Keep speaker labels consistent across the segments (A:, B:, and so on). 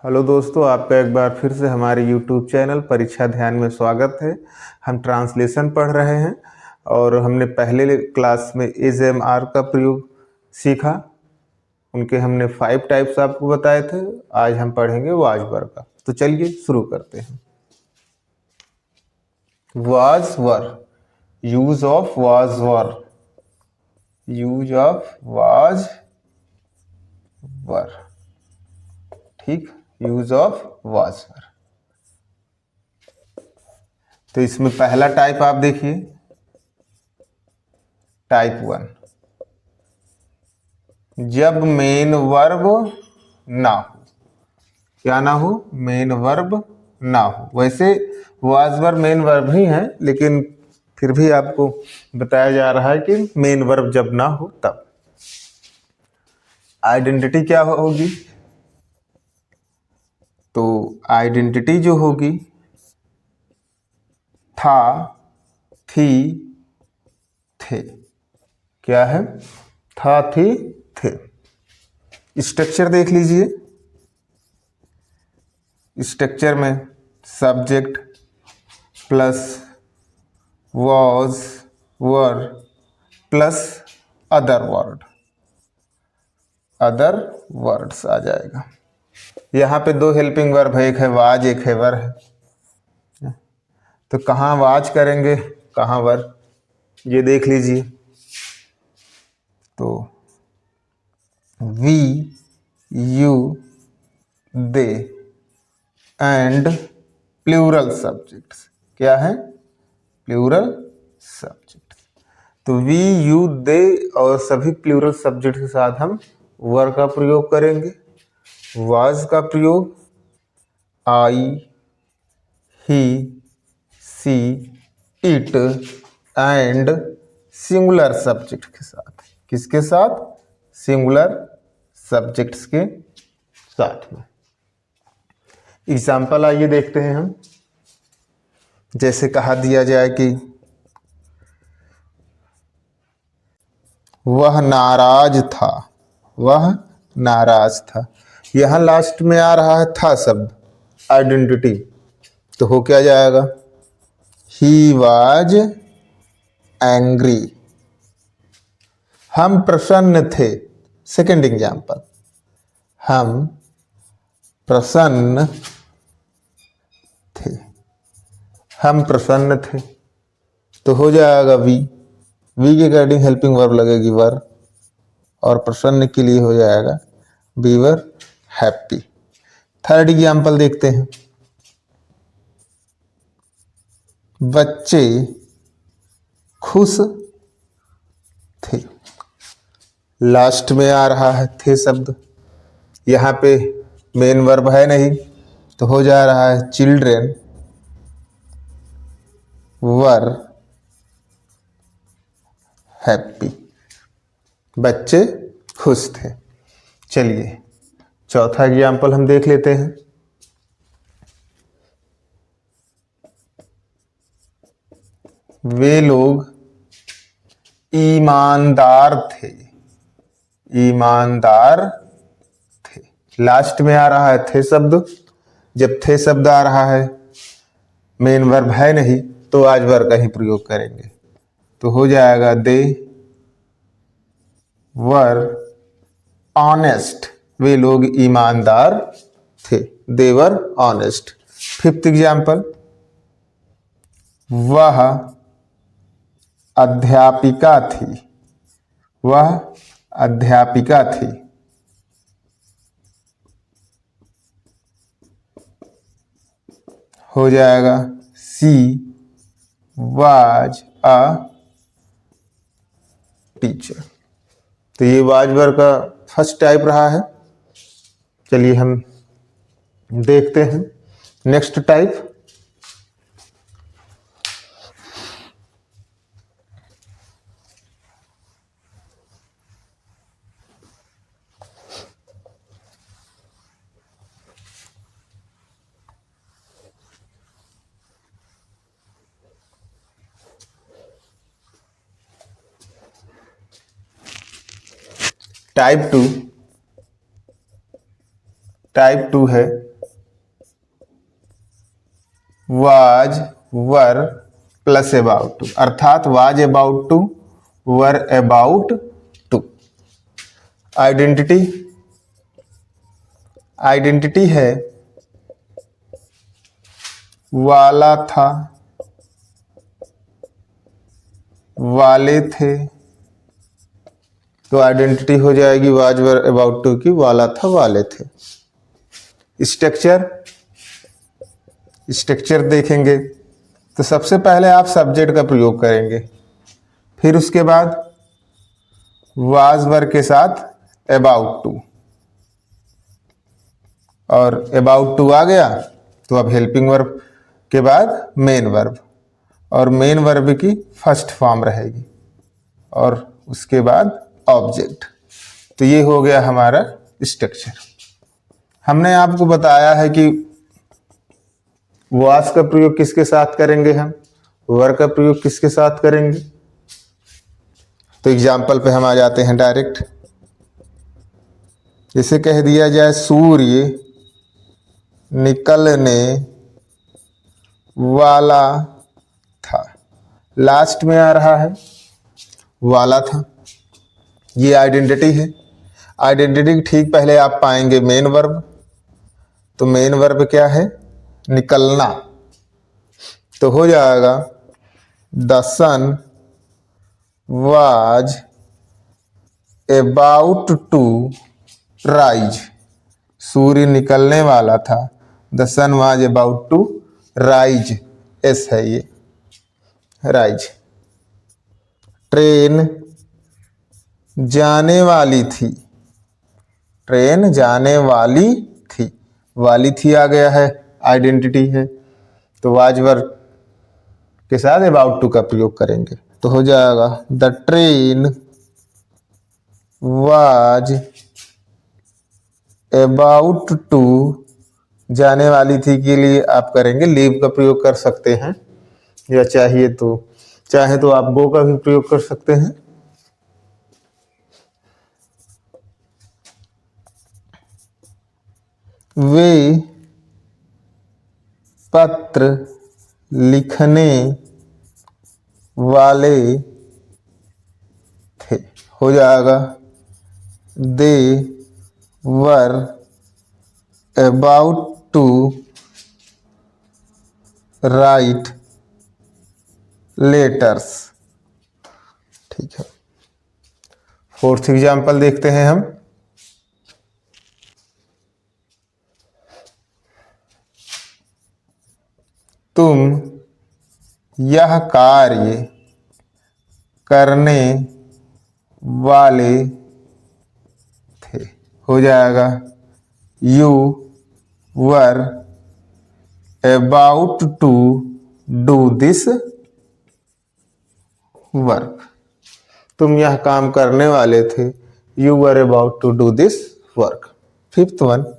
A: Hello दोस्तों, आपका एक बार फिर से हमारे यूट्यूब चैनल परीक्षा ध्यान में स्वागत है। हम ट्रांसलेशन पढ़ रहे हैं और हमने पहले क्लास में इज एम आर का प्रयोग सीखा। उनके हमने 5 टाइप्स आपको बताए थे। आज हम पढ़ेंगे वाज वर का। तो चलिए शुरू करते हैं। Was were, use of was were, use of was वर। ठीक, यूज ऑफ वाज वर। तो इसमें पहला टाइप आप देखिए, टाइप 1। जब मेन वर्ब ना हो। क्या ना हो? मेन वर्ब ना हो। वैसे वाज वर्ब मेन वर्ब ही है, लेकिन फिर भी आपको बताया जा रहा है कि मेन वर्ब जब ना हो तब। आइडेंटिटी क्या होगी? तो आइडेंटिटी जो होगी, था, थी, थे। क्या है? था, थी, थे। स्ट्रक्चर देख लीजिए। स्ट्रक्चर में subject plus was were plus other word, other words आ जाएगा। यहाँ पे 2 हेल्पिंग वर्ब है, एक है वाज, एक है वर है। तो कहाँ वाज करेंगे, कहाँ वर, ये देख लीजिए। तो we, you, they and plural subjects. क्या है? Plural subject. तो वी, यू, दे और सभी प्लूरल सब्जेक्ट के साथ हम वर का प्रयोग करेंगे। वाज का प्रयोग आई, ही, सी, इट एंड सिंगुलर सब्जेक्ट के साथ। किसके साथ? सिंगुलर सब्जेक्ट्स के साथ में। एग्जाम्पल आइए देखते हैं हम। जैसे कहा दिया जाए कि वह नाराज था, वह नाराज था। यहां लास्ट में आ रहा है था शब्द, आइडेंटिटी। तो हो क्या जाएगा? He was angry. हम प्रसन्न थे। सेकेंड एग्जाम्पल, हम प्रसन्न थे। हम प्रसन्न थे तो हो जाएगा वी। वी के अकॉर्डिंग हेल्पिंग वर्ब लगेगी वर, और प्रसन्न के लिए हो जाएगा we were happy. Third example देखते हैं। बच्चे खुश थे। लास्ट में आ रहा है थे शब्द। यहाँ पे मेन वर्ब है नहीं, तो हो जा रहा है चिल्ड्रेन वर हैप्पी। बच्चे खुश थे। चलिए चौथा एग्जाम्पल हम देख लेते हैं। वे लोग ईमानदार थे। ईमानदार थे। लास्ट में आ रहा है थे शब्द। जब थे शब्द आ रहा है, मेन वर्ब है नहीं, तो आज वर्ब का ही प्रयोग करेंगे। तो हो जाएगा दे वर ऑनेस्ट। वे लोग ईमानदार थे। दे वर ऑनेस्ट। फिफ्थ एग्जाम्पल, वह अध्यापिका थी। वह अध्यापिका थी। हो जाएगा सी वाज अ टीचर। तो ये वाज वर्ब का फर्स्ट टाइप रहा है। चलिए हम देखते हैं नेक्स्ट टाइप। टाइप 2 है was were plus about to, अर्थात was about to, were about to. Identity, identity है वाला था, वाले थे, तो आइडेंटिटी हो जाएगी वाज वर अबाउट टू की, वाला था वाले थे। स्ट्रक्चर, स्ट्रक्चर देखेंगे तो सबसे पहले आप सब्जेक्ट का प्रयोग करेंगे, फिर उसके बाद वाज वर के साथ अबाउट टू, और अबाउट टू आ गया तो अब हेल्पिंग वर्ब के बाद मेन वर्ब, और मेन वर्ब की फर्स्ट फॉर्म रहेगी, और उसके बाद ऑब्जेक्ट। तो ये हो गया हमारा स्ट्रक्चर। हमने आपको बताया है कि वाज का प्रयोग किसके साथ करेंगे, हम वर का प्रयोग किसके साथ करेंगे। तो एग्जाम्पल पे हम आ जाते हैं डायरेक्ट। जैसे कह दिया जाए सूर्य निकलने वाला था, लास्ट में आ रहा है वाला था, ये आइडेंटिटी है। आइडेंटिटी ठीक पहले आप पाएंगे मेन वर्ब, तो मेन वर्ब क्या है, निकलना, तो हो जाएगा the sun was about to rise, सूर्य निकलने वाला था, the sun was about to rise, एस है ये, राइज। ट्रेन जाने वाली थी, ट्रेन जाने वाली थी, वाली थी आ गया है, आइडेंटिटी है, तो वाज वर के साथ अबाउट टू का प्रयोग करेंगे, तो हो जाएगा the train was about to, जाने वाली थी के लिए आप करेंगे लीव का प्रयोग कर सकते हैं, या चाहे तो आप गो का भी प्रयोग कर सकते हैं। वे पत्र लिखने वाले थे, हो जाएगा दे वर अबाउट टू राइट लेटर्स। ठीक है, फोर्थ एग्जाम्पल देखते हैं हम। तुम यह कार्य करने वाले थे, हो जाएगा you were about to do this work, तुम यह काम करने वाले थे, you were about to do this work. Fifth one,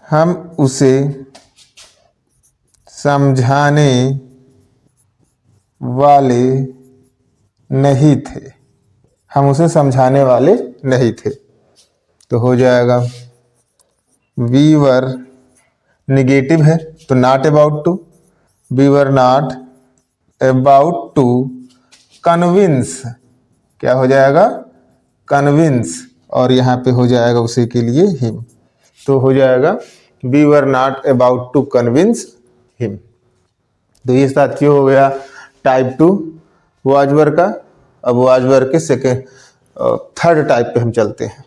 A: हम उसे समझाने वाले नहीं थे, हम उसे समझाने वाले नहीं थे, तो हो जाएगा वी वर, निगेटिव है तो not about to, we were not about to convince, क्या हो जाएगा, कन्विंस, और यहाँ पे हो जाएगा उसी के लिए हिम, तो हो जाएगा we were not about to convince him. तो ये साथियों हो गया टाइप 2 वाज वर का। अब वाज वर के सेकेंड थर्ड टाइप पे हम चलते हैं।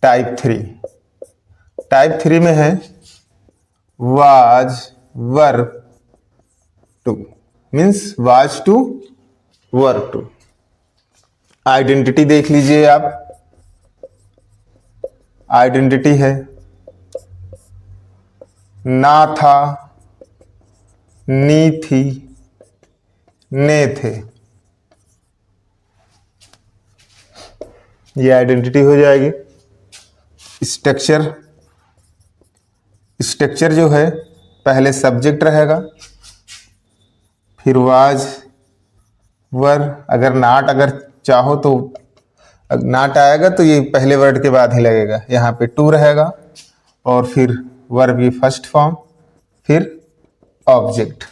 A: टाइप 3, टाइप 3 में है was were to, means was to were to. Identity देख लीजिए आप, आइडेंटिटी है ना था, नी थी, ने थे। ये आइडेंटिटी हो जाएगी। स्ट्रक्चर, स्ट्रक्चर जो है पहले सब्जेक्ट रहेगा, फिर वाज, वर, अगर नाट अगर चाहो तो नाट आएगा तो ये पहले वर्ड के बाद ही लगेगा। यहाँ पे टू रहेगा और फिर वर्ब की फर्स्ट फॉर्म, फिर ऑब्जेक्ट।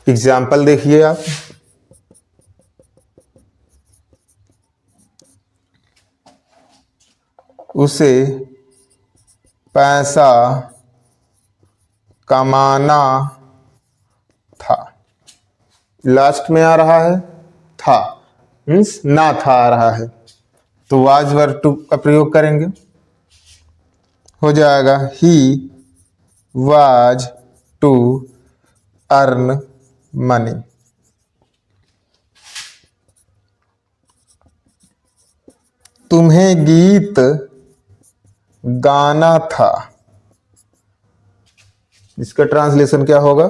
A: एग्जाम्पल देखिए आप। उसे पैसा कमाना था। लास्ट में आ रहा है था, मीन्स ना था आ रहा है, तो वाज वर्ब टू का प्रयोग करेंगे। हो जाएगा he was to earn money. तुम्हें गीत गाना था। इसका ट्रांसलेशन क्या होगा?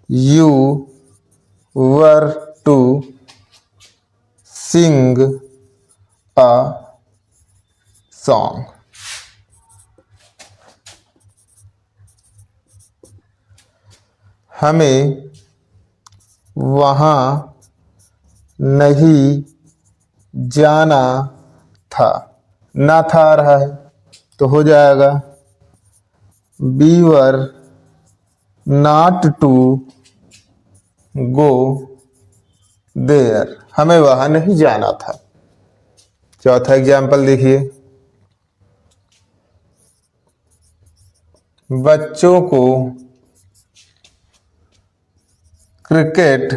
A: You were to sing a song. हमें वहां नहीं जाना था। ना था आ रहा है तो हो जाएगा we were not to go there. हमें वहां नहीं जाना था। चौथा एग्जाम्पल देखिए। बच्चों को क्रिकेट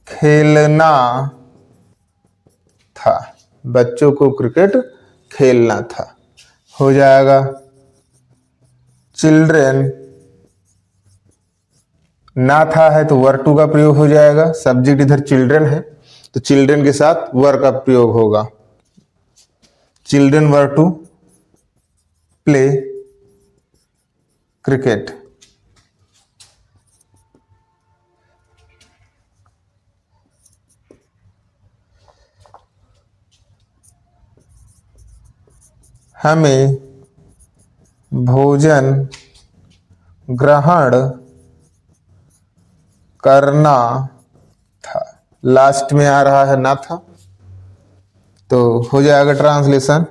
A: खेलना था। बच्चों को क्रिकेट खेलना था। हो जाएगा चिल्ड्रेन, ना था है तो वर टू का प्रयोग हो जाएगा। सब्जेक्ट इधर चिल्ड्रेन है तो चिल्ड्रेन के साथ वर का प्रयोग होगा। Children were to play cricket. हमें भोजन ग्रहण करना था। लास्ट में आ रहा है ना था तो हो जाएगा translation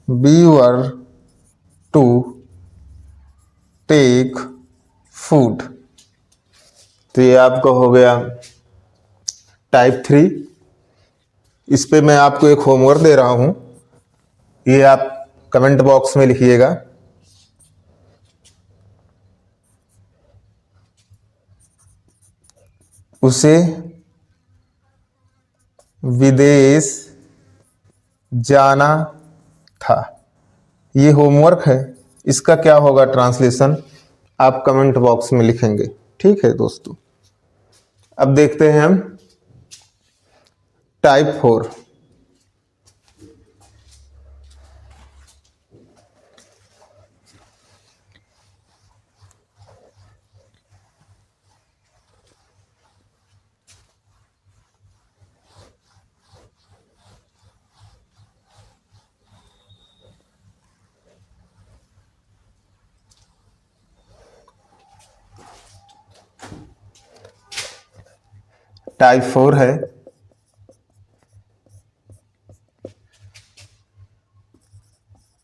A: we were to take food. तो ये आपका हो गया टाइप 3। इस पे मैं आपको एक होमवर्क दे रहा हूं, ये आप कमेंट बॉक्स में लिखिएगा। उसे विदेश जाना था। ये होमवर्क है, इसका क्या होगा ट्रांसलेशन आप कमेंट बॉक्स में लिखेंगे। ठीक है दोस्तों, अब देखते हैं हम टाइप 4। टाइप 4 है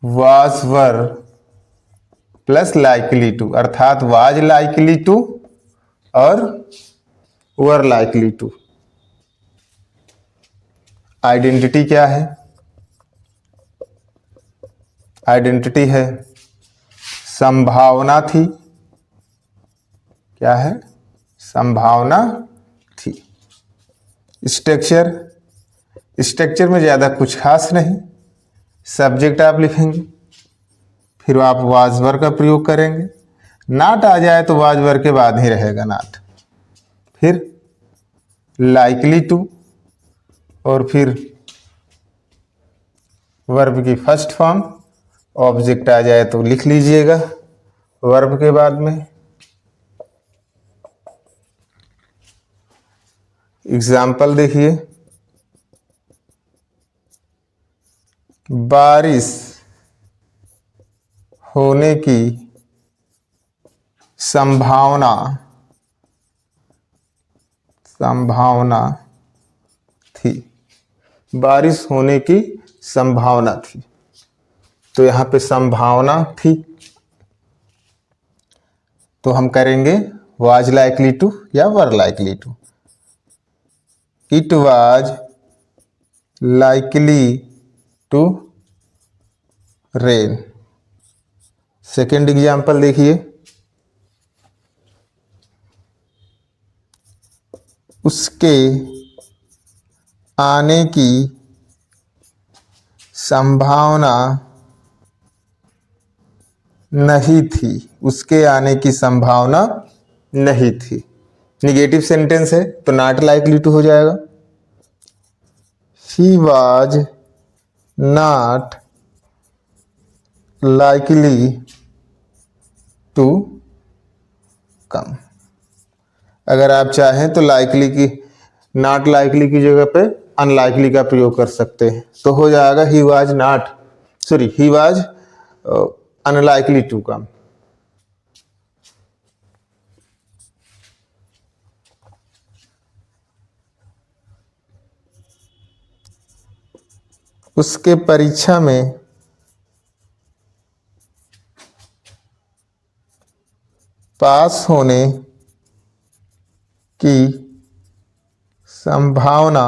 A: was were plus likely to, अर्थात वाज लाइकली टू और वर लाइकली टू। आइडेंटिटी क्या है? आइडेंटिटी है संभावना थी। क्या है? संभावना थी। स्ट्रक्चर, स्ट्रक्चर में ज्यादा कुछ खास नहीं। सब्जेक्ट आप लिखेंगे, फिर आप वाज वर का प्रयोग करेंगे। नाट आ जाए तो वाज वर के बाद ही रहेगा नाट। फिर लाइकली टू, और फिर वर्ब की फर्स्ट फॉर्म, ऑब्जेक्ट आ जाए तो लिख लीजिएगा वर्ब के बाद में। एग्जाम्पल देखिए, बारिश होने की संभावना थी। बारिश होने की संभावना थी, तो यहां पे संभावना थी, तो हम करेंगे वाज लाइकली टू या were likely to. It was likely to rain. Second example देखिए, उसके आने की संभावना नहीं थी। उसके आने की संभावना नहीं थी। निगेटिव सेंटेंस है तो नॉट लाइकली टू हो जाएगा। He was not likely to come. अगर आप चाहें तो लाइकली की, नॉट लाइकली की जगह पे अनलाइकली का प्रयोग कर सकते हैं, तो हो जाएगा he was unlikely to come. उसके परीक्षा में पास होने की संभावना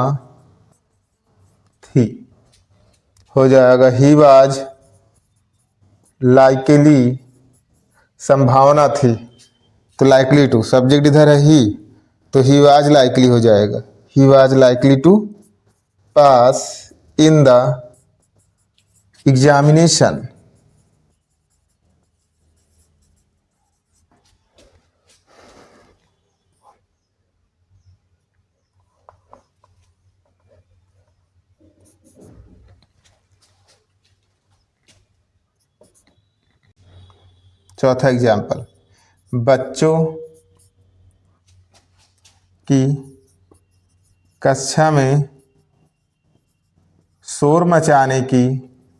A: थी। हो जाएगा ही वाज लाइकली, संभावना थी तो लाइकली टू, सब्जेक्ट इधर है ही, तो ही वाज लाइकली हो जाएगा। He was likely to pass in the examination. चौथा एग्जाम्पल, बच्चों की कक्षा में शोर मचाने की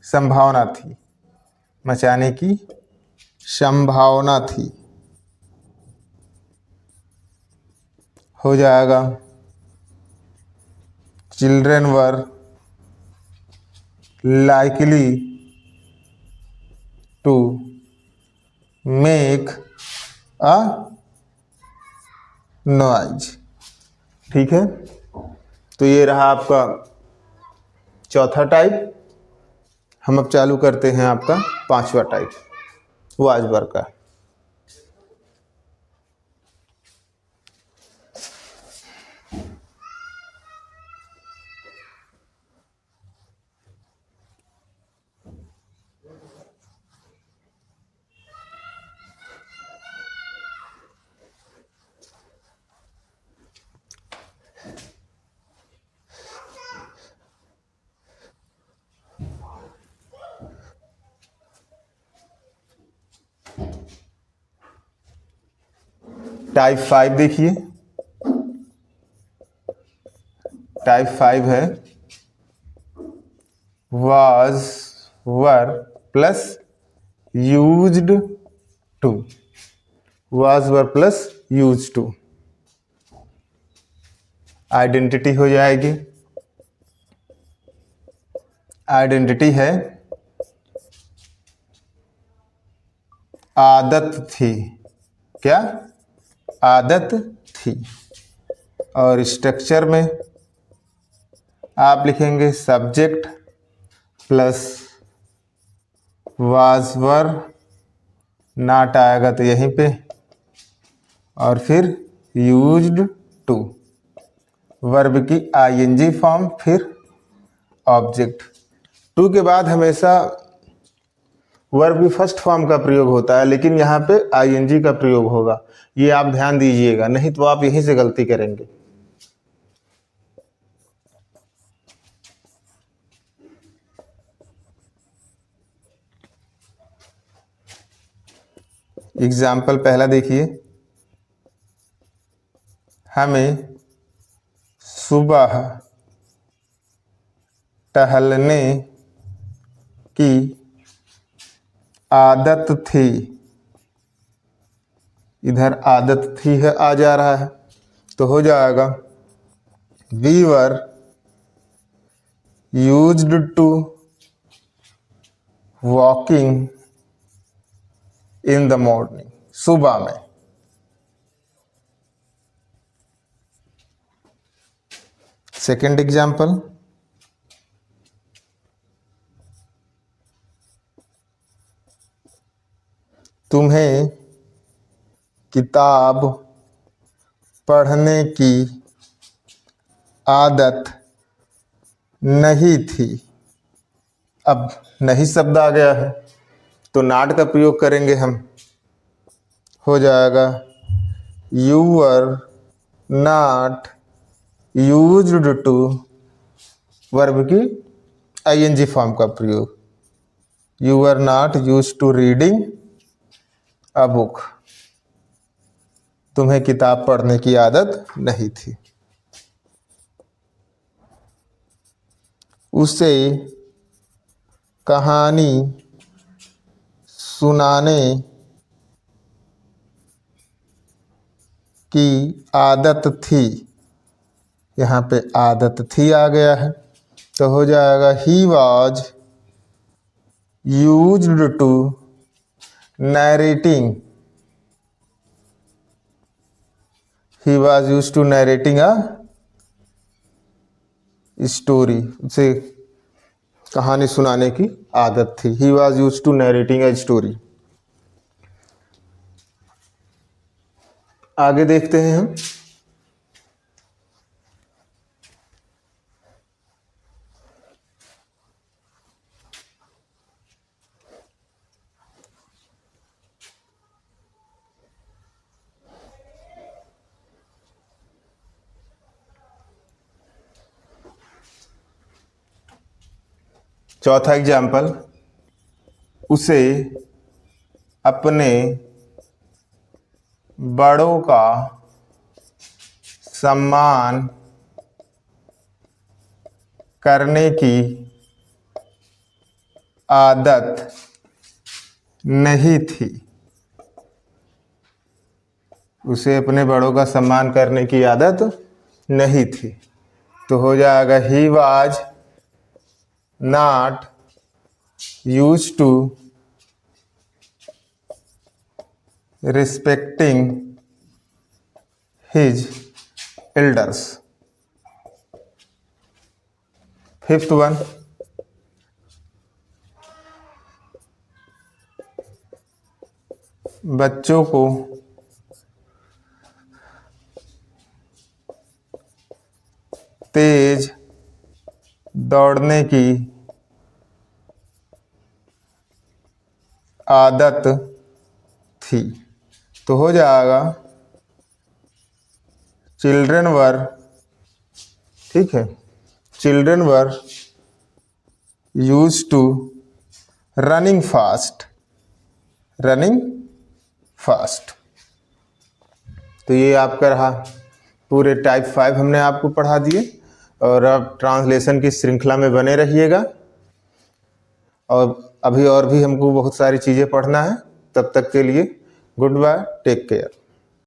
A: संभावना थी। मचाने की संभावना थी, हो जाएगा children were likely to make a noise. ठीक है, तो ये रहा आपका चौथा टाइप। हम अब चालू करते हैं आपका पांचवा टाइप, वाज वर्ब का। टाइप 5 देखिए, टाइप 5 है was were plus used to. Was were plus use to, identity हो जाएगी। आइडेंटिटी है आदत थी। क्या? आदत थी। और स्ट्रक्चर में आप लिखेंगे subject plus was were, not आएगा तो यहीं पे, और फिर यूज्ड टू, वर्ब की आईएनजी फॉर्म, फिर ऑब्जेक्ट। टू के बाद हमेशा वर्ब की फर्स्ट फॉर्म का प्रयोग होता है, लेकिन यहाँ पे आईएनजी का प्रयोग होगा, ये आप ध्यान दीजिएगा, नहीं तो आप यहीं से गलती करेंगे। एग्जाम्पल पहला देखिए, हमें सुबह टहलने की आदत थी। इधर आदत थी है आ जा रहा है, तो हो जाएगा we were used to walking in the morning, सुबह में। सेकेंड एग्जाम्पल, तुम्हें किताब पढ़ने की आदत नहीं थी। अब नहीं शब्द आ गया है तो नॉट का प्रयोग करेंगे हम, हो जाएगा you were not used to, verb की आईएनजी फॉर्म का प्रयोग, you were not used to reading a book, तुम्हें किताब पढ़ने की आदत नहीं थी। उसे कहानी सुनाने की आदत थी। यहाँ पे आदत थी आ गया है तो हो जाएगा he was used to narrating, he was used to narrating a story, उसे कहानी सुनाने की आदत थी। He was used to narrating a story. आगे देखते हैं हम, चौथा एग्जाम्पल, उसे अपने बड़ों का सम्मान करने की आदत नहीं थी। उसे अपने बड़ों का सम्मान करने की आदत नहीं थी तो हो जाएगा he was not used to respecting his elders. Fifth one, बच्चों को तेज दौड़ने की आदत थी तो हो जाएगा चिल्ड्रन वर, ठीक है, children were used to running fast, running fast. तो ये आपका रहा, पूरे टाइप 5 हमने आपको पढ़ा दिए और अब ट्रांसलेशन की श्रृंखला में बने रहिएगा। और अभी और भी हमको बहुत सारी चीज़ें पढ़ना है, तब तक के लिए गुड बाय, टेक केयर।